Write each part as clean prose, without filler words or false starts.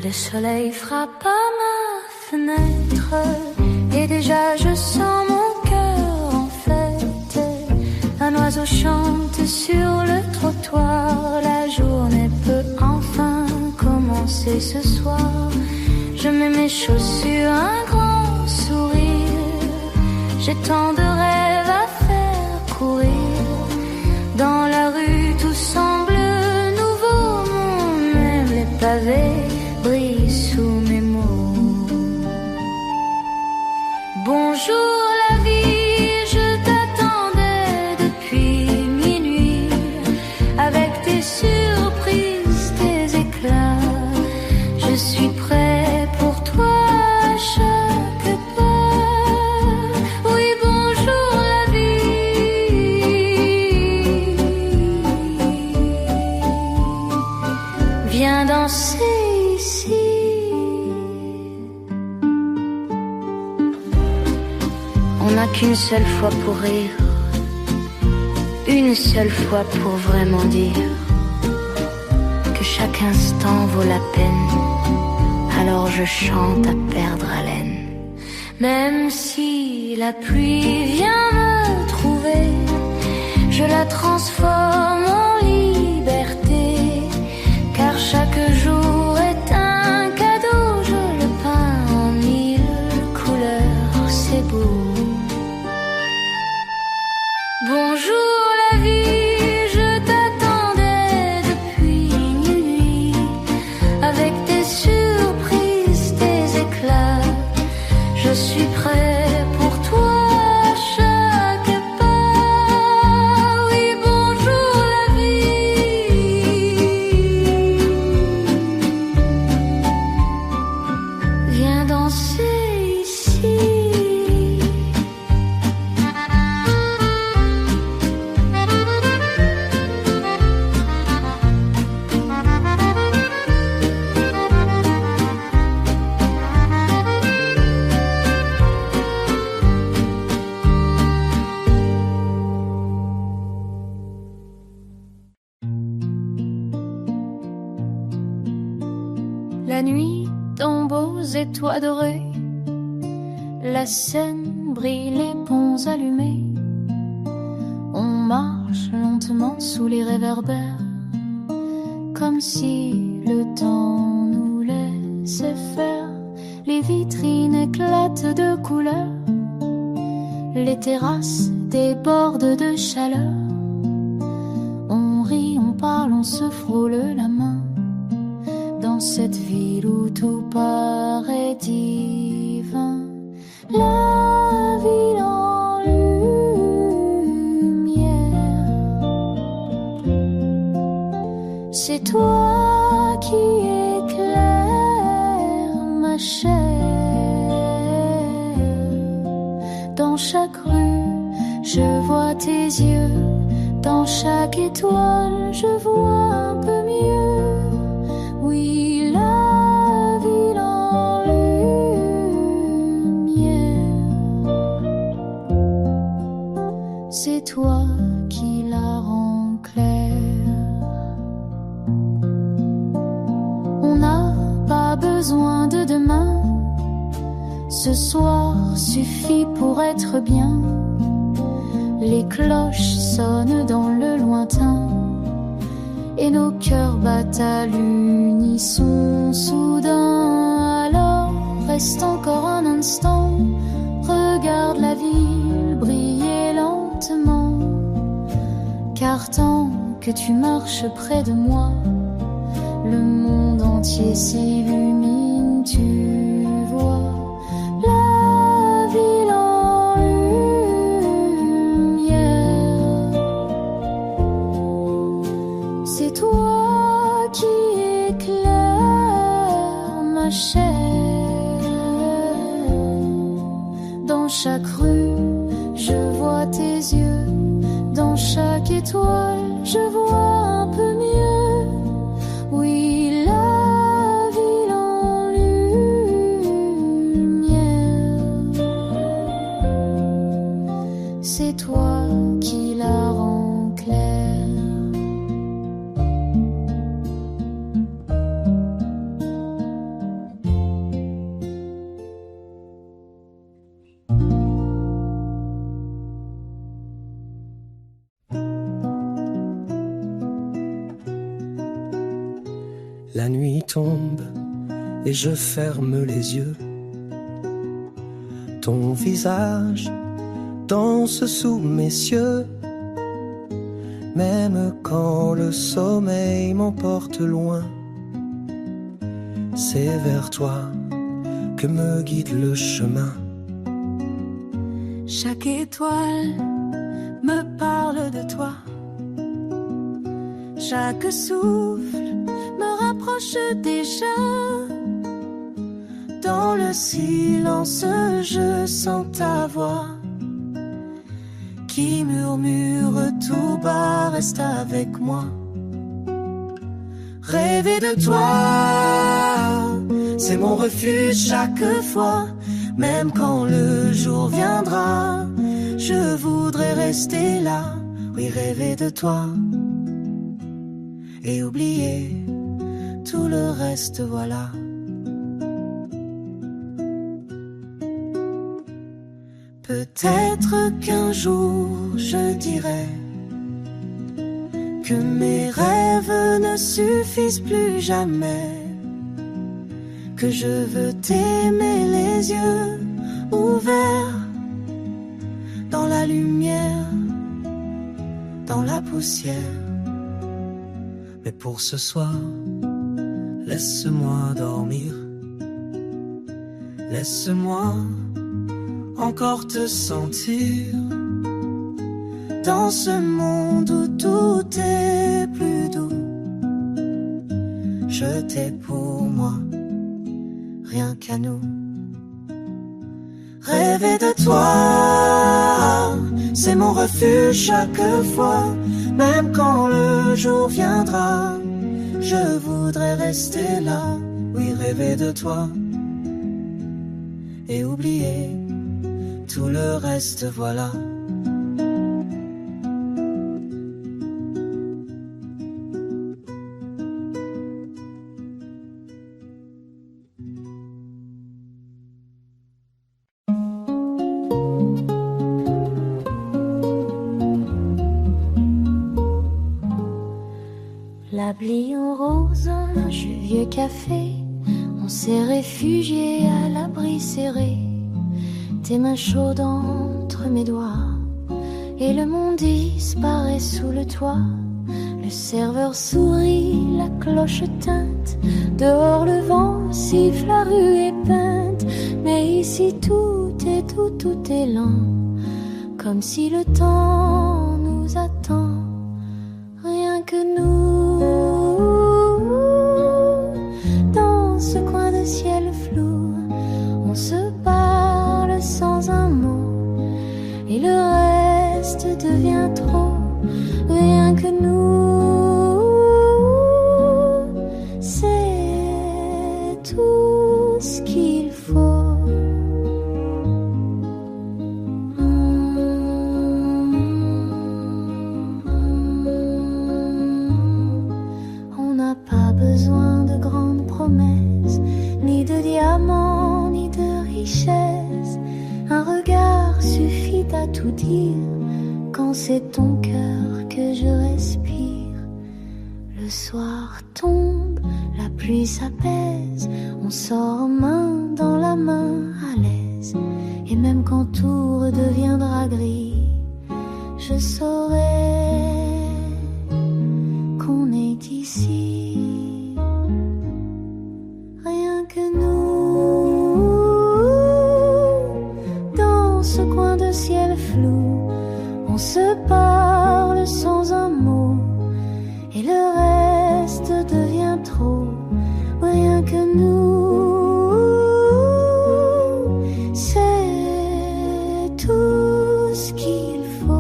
Le soleil frappe à ma fenêtre et déjà je sens mon cœur en fête. Un oiseau chante sur le trottoir, la journée peut enfin commencer ce soir. Je mets mes chaussures, un grand sourire, j'ai tant de rêves à faire courir. Dans la rue tout semble nouveau, même les pavés brille sous mes mots. Bonjour la vie, je t'attendais depuis minuit, avec tes surprises, tes éclats. Je suis prêt pour toi à chaque pas. Oui, bonjour la vie. Viens danser ici. On n'a qu'une seule fois pour rire, une seule fois pour vraiment dire que chaque instant vaut la peine. Alors je chante à perdre haleine. Même si la pluie vient me trouver, je la transforme en liberté, car chaque jour est un cadeau. Je le peins en 1000 couleurs, c'est beau. Bonjour la vie, je t'attendais depuis minuit, avec tes surprises, tes éclats. Je suis prêt pour toi à chaque pas. Oui, bonjour la vie. Viens danser ici. La nuit tombe aux étoiles dorées, la Seine brille, les ponts allumés. On marche lentement sous les réverbères, comme si le temps nous laissait faire. Les vitrines éclatent de couleurs, les terrasses débordent de chaleur. On rit, on parle, on se frôle la main, dans cette ville où tout paraît divin. La ville en lumière, c'est toi qui éclaires ma chair. Dans chaque rue, je vois tes yeux, dans chaque étoile, je vois un peu mieux. Oui, la ville en lumière, c'est toi qui la rends claire. On n'a pas besoin de demain, ce soir suffit pour être bien. Les cloches sonnent dans le lointain et nos cœurs battent à l'unisson soudain. Alors reste encore un instant, regarde la ville briller lentement, car tant que tu marches près de moi, le monde entier s'illumine, tu vois. La ville en lumière, c'est toi qui éclaires ma chair. Dans chaque rue, je vois tes yeux, dans chaque étoile, je vois un peu mieux. Oui, la ville en lumière, c'est toi qui la rends claire. La nuit tombe et je ferme les yeux. Ton visage danse sous mes cieux. Même quand le sommeil m'emporte loin, c'est vers toi que me guide le chemin. Chaque étoile me parle de toi. Chaque souffle me rapproche déjà. Dans le silence, je sens ta voix qui murmure tout bas, reste avec moi. Rêver de toi, c'est mon refuge chaque fois. Même quand le jour viendra, je voudrais rester là. Oui, rêver de toi et oublier tout le reste, voilà. Peut-être qu'un jour je dirai que mes rêves ne suffisent plus jamais, que je veux t'aimer les yeux ouverts, dans la lumière, dans la poussière. Mais pour ce soir, laisse-moi dormir. Laisse-moi encore te sentir dans ce monde où tout est plus doux. Je t'ai pour moi, rien qu'à nous. Rêver de toi, c'est mon refuge chaque fois. Même quand le jour viendra, je voudrais rester là. Oui, rêver de toi et oublier tout le reste, voilà. L'abli en rose, vieux café, on s'est réfugié à l'abri serré. Tes mains chaudes entre mes doigts, et le monde disparaît sous le toit. Le serveur sourit, la cloche teinte, dehors le vent siffle, la rue est peinte. Mais ici tout est doux, tout est lent, comme si le temps nous attend. Rien que nous, dans ce coin de ciel flou, on se parle sans un mot, et le reste devient trop. Rien que nous, c'est tout ce qu'il faut. On n'a pas besoin de grandes promesses, ni de diamants, ni de richesses. Un regard suffit à tout dire, quand c'est ton cœur que je respire. Le soir tombe, la pluie s'apaise, on sort main dans la main à l'aise. Et même quand tout redeviendra gris, je saurai qu'on est ici. Rien que nous, dans ce coin de ciel flou, on se parle sans un mot, et le reste devient trop. Rien que nous, c'est tout ce qu'il faut.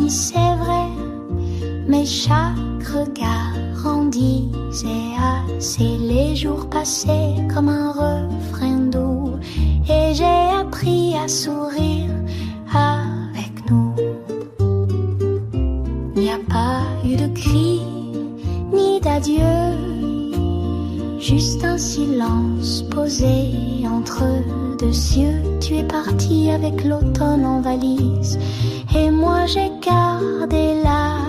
ni c'est vrai, mais chaque regard en disait assez. Les jours passaient comme un refrain doux, et j'ai appris à sourire avec nous. Il n'y a pas eu de cri ni d'adieu, juste un silence posé entre deux cieux. Tu es parti avec l'automne en valise, et moi j'ai gardé la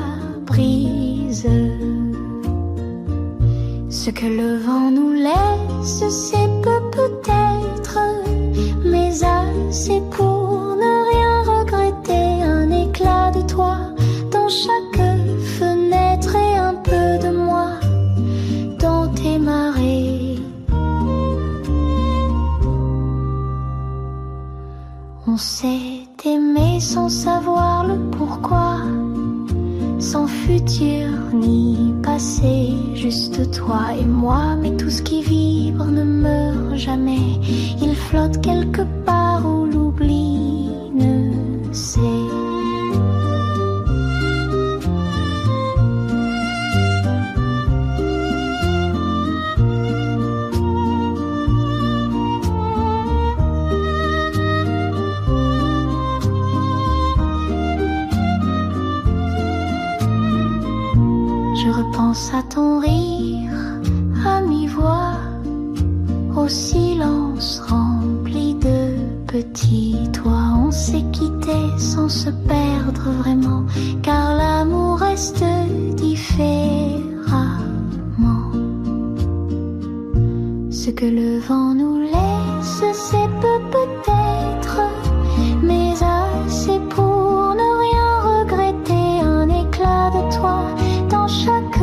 brise. Ce que le vent nous laisse, c'est peu peut-être, mais assez pour ne rien regretter. Un éclat de toi dans chaque fenêtre, et un peu de moi dans tes marées. On s'est aimé sans savoir le pourquoi, sans futur ni passé, juste toi et moi. Mais tout ce qui vibre ne meurt jamais, il flotte quelque part où l'oubli ne sait. Je repense à ton rire, à mi-voix, au silence rempli de petits toits. On s'est quitté sans se perdre vraiment, car l'amour reste différemment. Ce que le vent nous laisse, c'est peu peut-être, mais assez pour ne rien regretter. Un éclat de toi dans chaque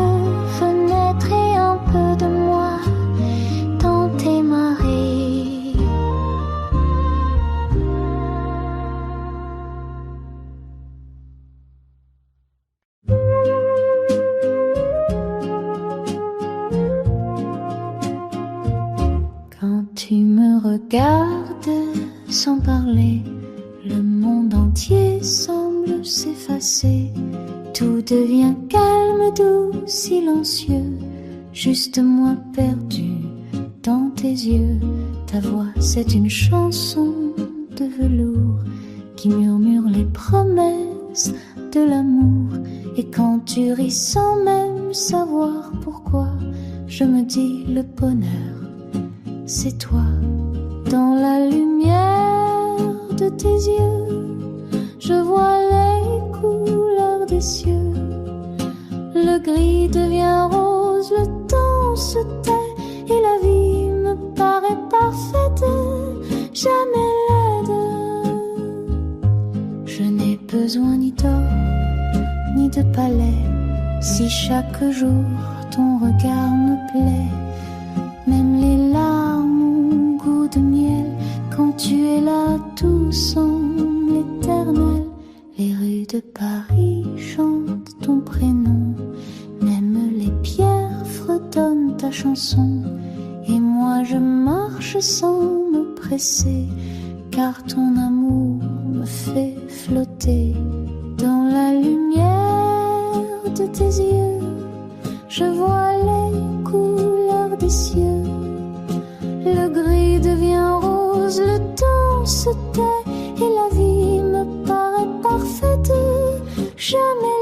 fenêtre, et un peu de moi dans tes marées. Quand tu me regardes sans parler, le monde entier semble s'effacer. Tout devient calme, doux, silencieux, juste moi perdu dans tes yeux. Ta voix, c'est une chanson de velours qui murmure les promesses de l'amour. Et quand tu ris sans même savoir pourquoi, je me dis le bonheur, c'est toi. Dans la lumière de tes yeux, je vois les couleurs des cieux. Le gris devient rose, le temps se tait, et la vie me paraît parfaite, jamais laide. Je n'ai besoin ni d'or, ni de palais, si chaque jour ton regard me plaît. Même les larmes ont goût de miel, quand tu es là tout semble éternel. Les rues de Paris chantent ton prénom, même les pierres fredonnent ta chanson. Et moi je marche sans me presser, car ton amour me fait flotter. Dans la lumière de tes yeux, je vois les couleurs des cieux. Le gris devient rose, le temps se tait, et la vie me paraît parfaite, jamais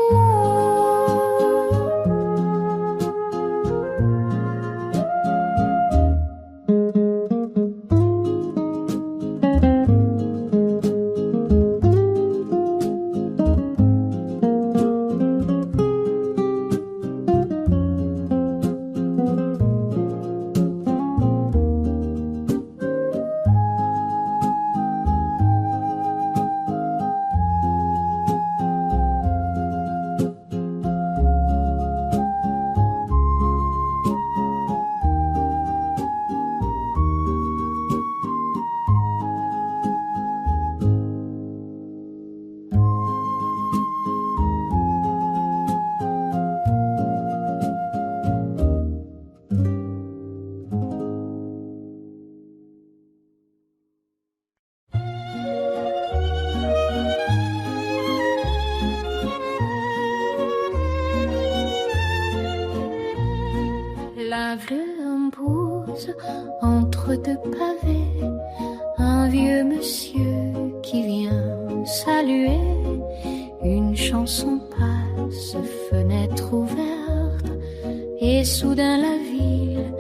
de pavés, un vieux monsieur qui vient saluer. Une chanson passe, fenêtre ouverte, et soudain la ville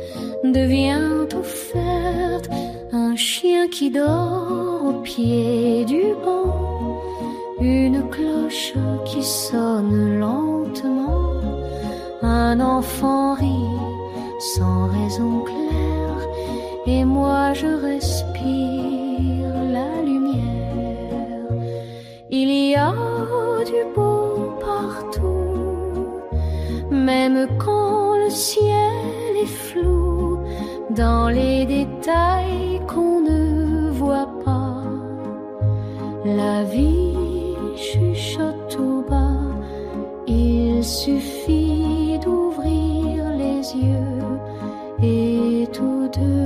devient offerte. Un chien qui dort au pied du banc, une cloche qui sonne lentement, un enfant rit sans raison claire, et moi je respire la lumière. Il y a du beau partout, même quand le ciel est flou, dans les détails qu'on ne voit pas. La vie chuchote au bas, il suffit d'ouvrir les yeux et tout devient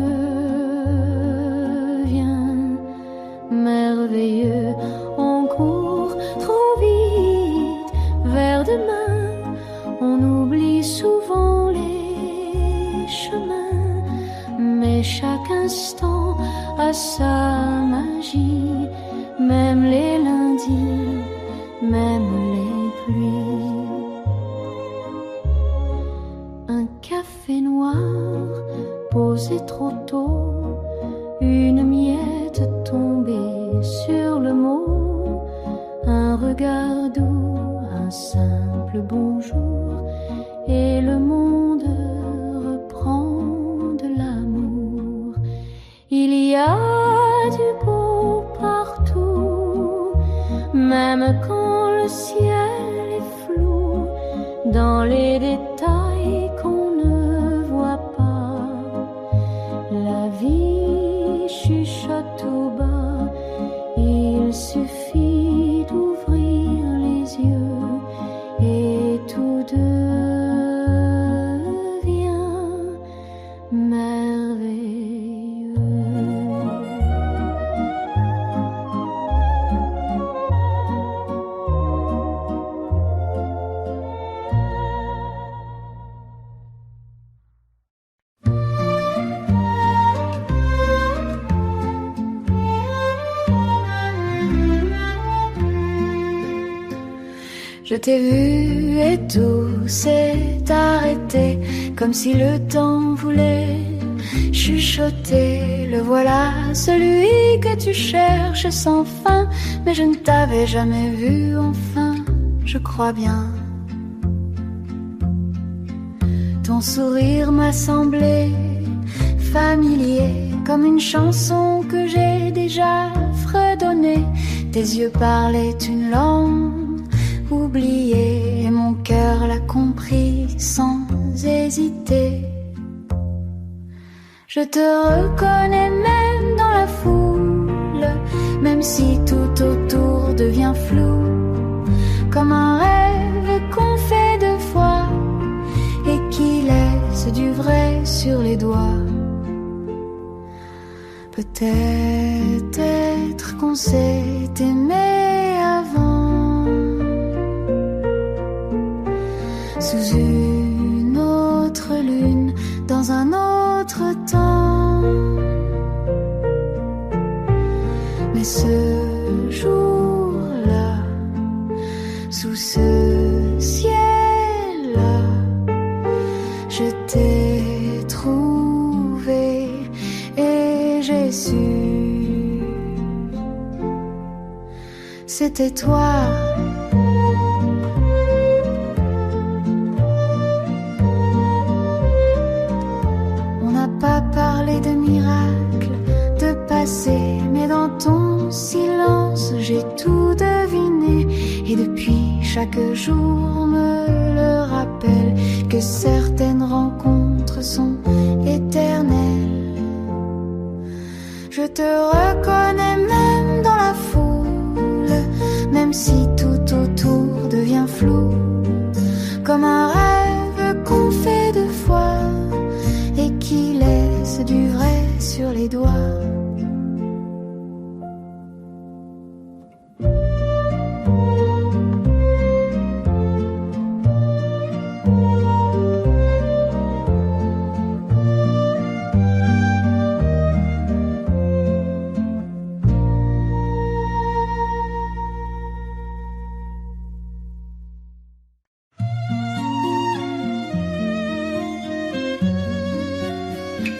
merveilleux. On court trop vite vers demain, on oublie souvent les chemins, mais chaque instant a sa magie, même les lundis, même les pluies. Un café noir posé trop tôt, une miette tombée sur le mot, un regard doux, un simple bonjour, et le monde reprend de l'amour. Il y a du beau partout, même quand le ciel est flou, dans les détails qu'on ne voit pas. La vie chuchote au bas, il suffit d'ouvrir les yeux et tout devient merveilleux. Je t'ai vu et tout s'est arrêté, comme si le temps voulait chuchoter. Le voilà, celui que tu cherches sans fin, mais je ne t'avais jamais vu enfin, je crois bien. Ton sourire m'a semblé familier, comme une chanson que j'ai déjà fredonnée. Tes yeux parlaient une langue oublié, et mon cœur l'a compris sans hésiter. Je te reconnais même dans la foule, même si tout autour devient flou, comme un rêve qu'on fait deux fois et qui laisse du vrai sur les doigts. Peut-être qu'on s'est aimé avant, sous une autre lune, dans un autre temps. Mais ce jour-là, sous ce ciel-là, je t'ai trouvé et j'ai su, c'était toi. Pas parler de miracles, de passé, mais dans ton silence j'ai tout deviné. Et depuis chaque jour me le rappelle, que certaines rencontres sont éternelles. Je te reconnais même dans la foule, même si tout autour devient flou, comme un rêve qu'on fait deux fois et qui laisse du vrai sur les doigts.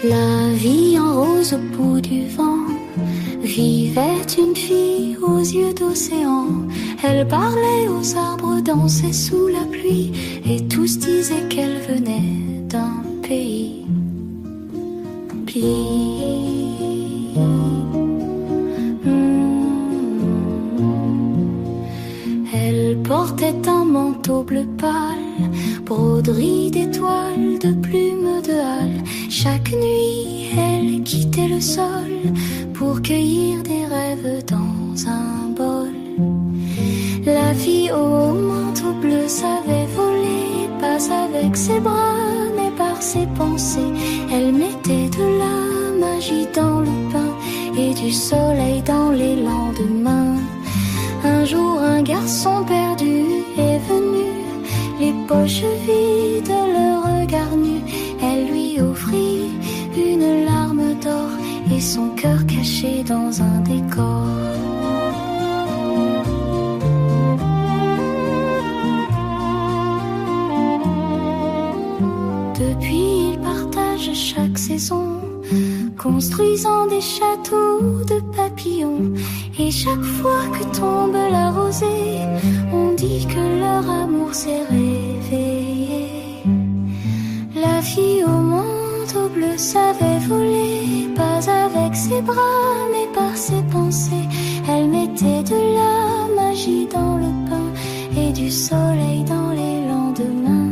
La vie en rose au bout du vent, vivait une fille aux yeux d'océan. Elle parlait aux arbres, dansait sous la pluie, et tous disaient qu'elle venait d'un pays plié. Elle portait un manteau bleu pâle, broderie d'étoiles, de plumes de halle. Chaque nuit, elle quittait le sol pour cueillir des rêves dans un bol. La fille au manteau bleu savait voler, pas avec ses bras, mais par ses pensées. Elle mettait de la magie dans le pain et du soleil dans les lendemains. Un jour, un garçon perdu est venu, les poches vides, le regard nu. Elle lui offrit une larme d'or et son cœur caché dans un décor. Depuis, ils partagent chaque saison, construisant des châteaux de papillons. Et chaque fois que tombe la rosée, on dit que leur amour s'est réveillé. La fille au manteau bleu savait voler, pas avec ses bras, mais par ses pensées. Elle mettait de la magie dans le pain et du soleil dans les lendemains.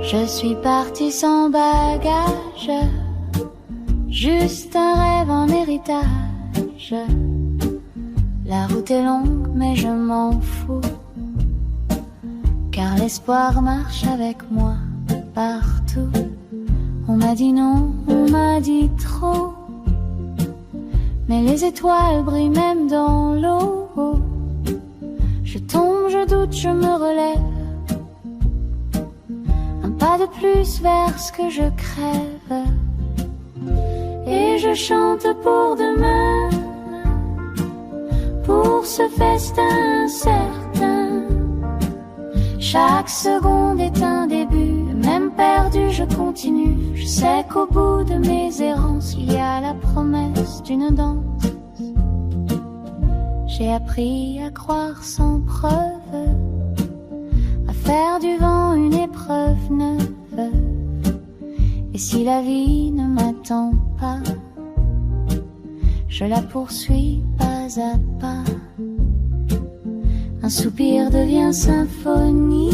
Je suis partie sans bagage, juste un rêve en héritage. La route est longue mais je m'en fous, car l'espoir marche avec moi partout. On m'a dit non, on m'a dit trop, mais les étoiles brillent même dans l'eau. Je tombe, je doute, je me relève, pas de plus vers ce que je crève. Et je chante pour demain, pour ce festin certain. Chaque seconde est un début, même perdu je continue. Je sais qu'au bout de mes errances, il y a la promesse d'une danse. J'ai appris à croire sans preuve, à faire du vent une épreuve neuve. Et si la vie ne m'attend pas, je la poursuis pas à pas. Un soupir devient symphonie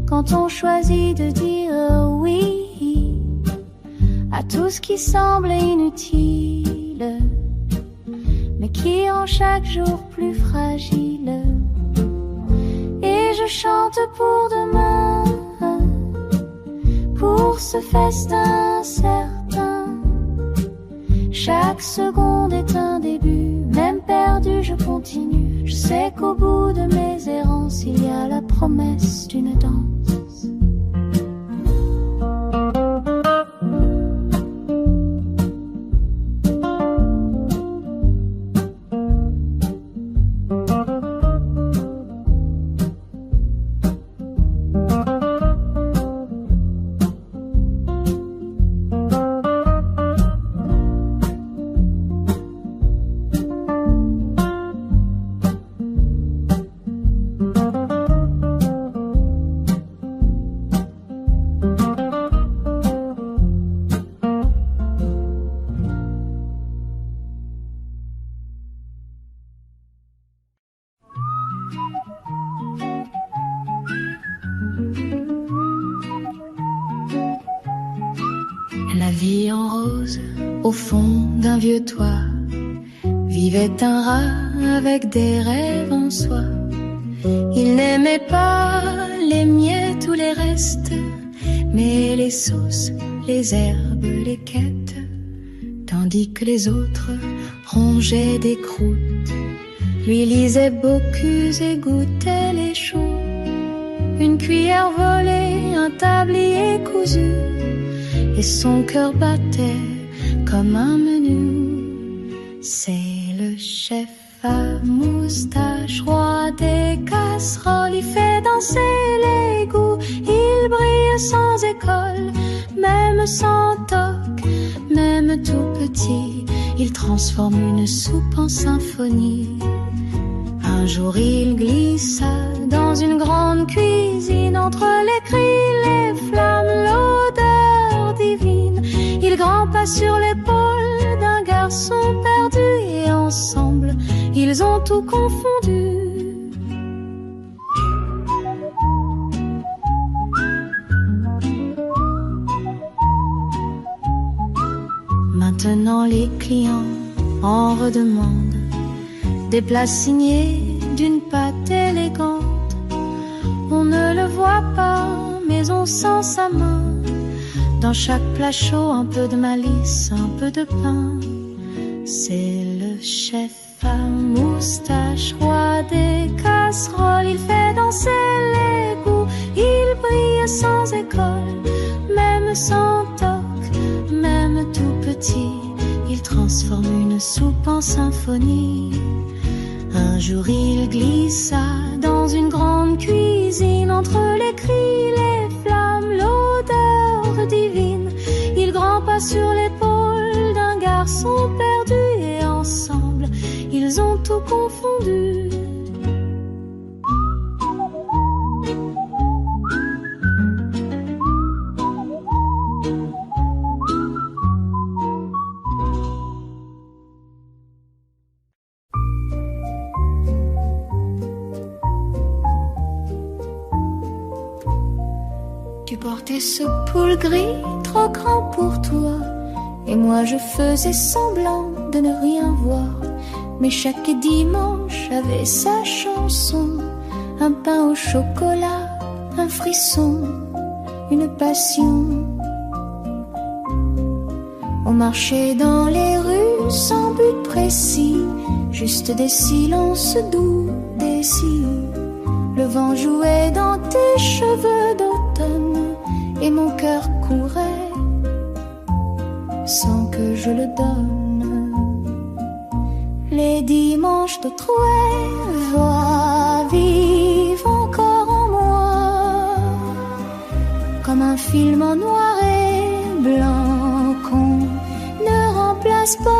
quand on choisit de dire oui à tout ce qui semble inutile, mais qui rend chaque jour plus fragile. Et je chante pour demain, pour ce festin certain. Chaque seconde est un début, même perdu je continue. Je sais qu'au bout de mes errances, il y a la promesse d'une danse. La vie en rose au fond d'un vieux toit, vivait un rat avec des rêves en soi. Il n'aimait pas les miettes ou les restes, mais les sauces, les herbes, les quêtes, tandis que les autres rongeaient des croûtes. Lui lisait Bocuse et goûtait les choux. Une cuillère volée, un tablier cousu, et son cœur battait comme un menu. C'est le chef à moustache, roi des casseroles. Il fait danser les goûts, il brille sans école, même sans toque, même tout petit. Il transforme une soupe en symphonie. Un jour il glissa dans une grande cuisine, entre les cris, les flammes, l'odeur divine. Il grimpa sur l'épaule d'un garçon perdu, et ensemble ils ont tout confondu. Maintenant les clients en redemandent des plats signés d'une pâte élégante. On ne le voit pas, mais on sent sa main. Dans chaque plat chaud, un peu de malice, un peu de pain. C'est le chef à moustache, roi des casseroles. Il fait danser les goûts, il brille sans école, même sans toque, même tout petit. Il transforme une soupe en symphonie. Un jour il glissa dans une grande cuisine, entre les cris, les flammes, l'odeur divine. Il grimpa sur l'épaule d'un garçon perdu, et ensemble ils ont tout confondu. Tu portais ce pull gris trop grand pour toi, et moi je faisais semblant de ne rien voir. Mais chaque dimanche avait sa chanson, un pain au chocolat, un frisson, une passion. On marchait dans les rues sans but précis, juste des silences doux, des cils. Le vent jouait dans tes cheveux d'automne, et mon cœur courait sans que je le donne. Les dimanches d'autrefois vivent encore en moi, comme un film en noir et blanc qu'on ne remplace pas.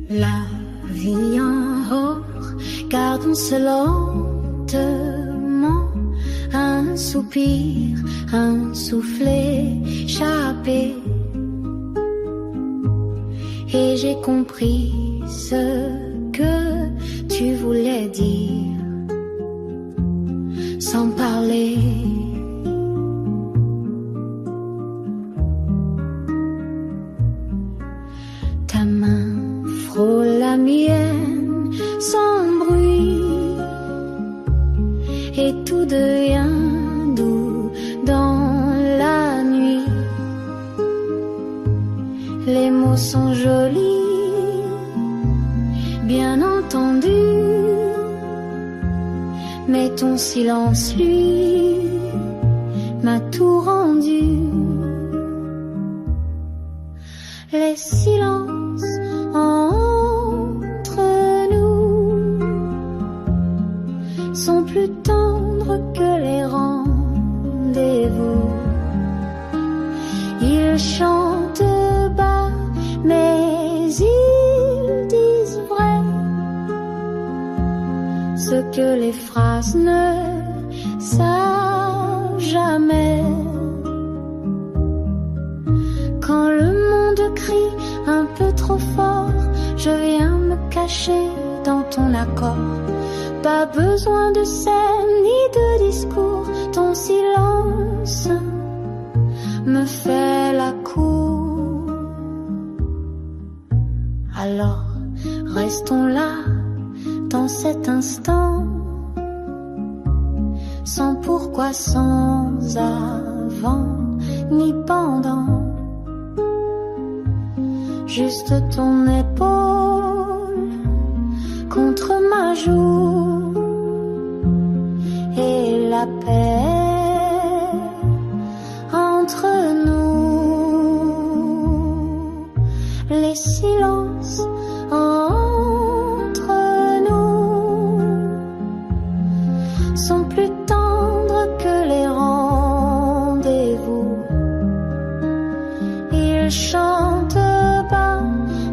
La vie en regarde-se lentement, un soupir, un souffle échappé. Et j'ai compris ce que tu voulais dire, sans parler. Ta main frôle la mienne sans bruit, et tout devient doux dans la nuit. Les mots sont jolis, bien entendu, mais ton silence, lui, m'a tout rendu. Les silences en haut plus tendres que les rendez-vous. Ils chantent bas, mais ils disent vrai ce que les phrases ne savent jamais. Quand le monde crie un peu trop fort, je viens me cacher dans ton accord. Pas besoin de scène ni de discours, ton silence me fait la cour. Alors restons là dans cet instant, sans pourquoi, sans avant ni pendant. Juste ton épaule contre ma joue et la paix entre nous. Les silences entre nous sont plus tendres que les rendez-vous. Ils chantent bas,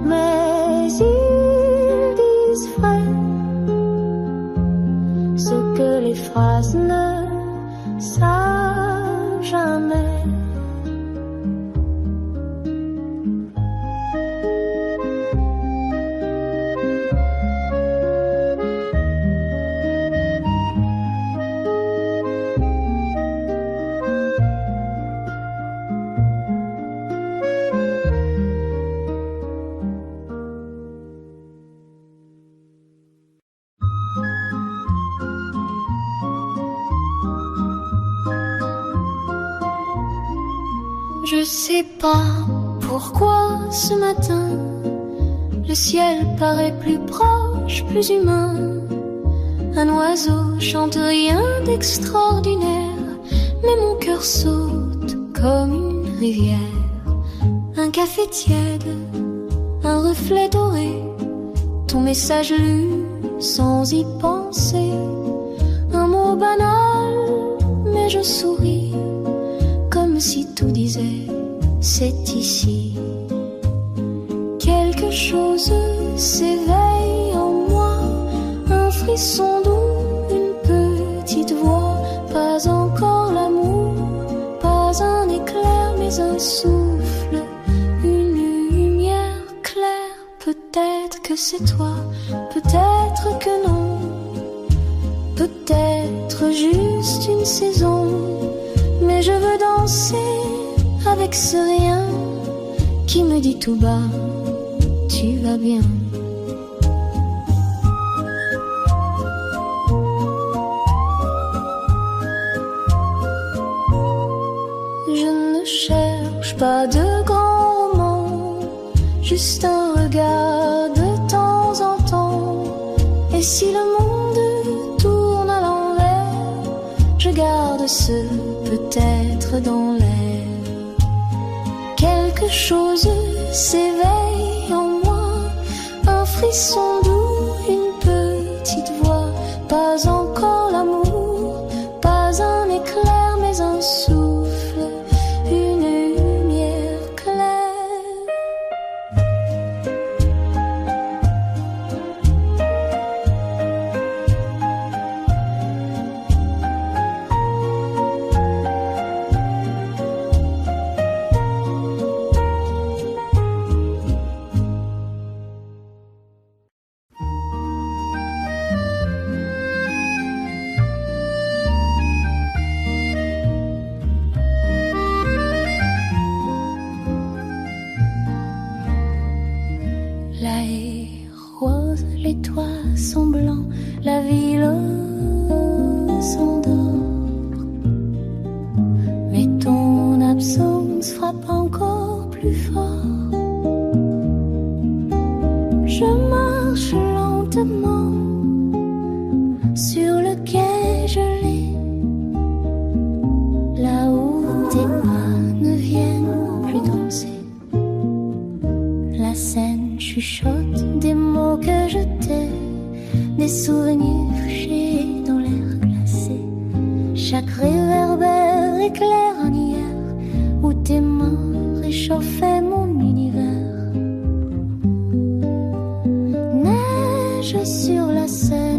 mais ils disent vrai ce que les phrases ne savent jamais. Je sais pas pourquoi ce matin le ciel paraît plus proche, plus humain. Un oiseau chante rien d'extraordinaire, mais mon cœur saute comme une rivière. Un café tiède, un reflet doré, ton message lu sans y penser. Un mot banal, mais je souris comme si tout disait c'est ici. Quelque chose s'éveille en moi, un frisson doux, une petite voix. Pas encore l'amour, pas un éclair, mais un souffle, une lumière claire. Peut-être que c'est toi, peut-être que non, peut-être juste une saison. Mais je veux danser avec ce rien qui me dit tout bas, tu vas bien. Je ne cherche pas de grands romans, juste un regard de temps en temps. Et si le monde tourne à l'envers, je garde ce peut-être dans l'air. Quelque chose s'éveille en moi, un frisson doux, une petite voix. Pas encore l'amour, pas un éclair, mais un souffle, une lumière claire. La haie rose, les toits sont blancs, la ville s'endort. Mais ton absence frappe encore plus fort. Je marche lentement sur le quai gelé, là où tes pas ne viennent plus danser. La scène chuchote des mots que je t'ai, des souvenirs fichés dans l'air glacé. chaque réverbère éclaire un hier où tes mains réchauffaient mon univers. Neige sur la Seine,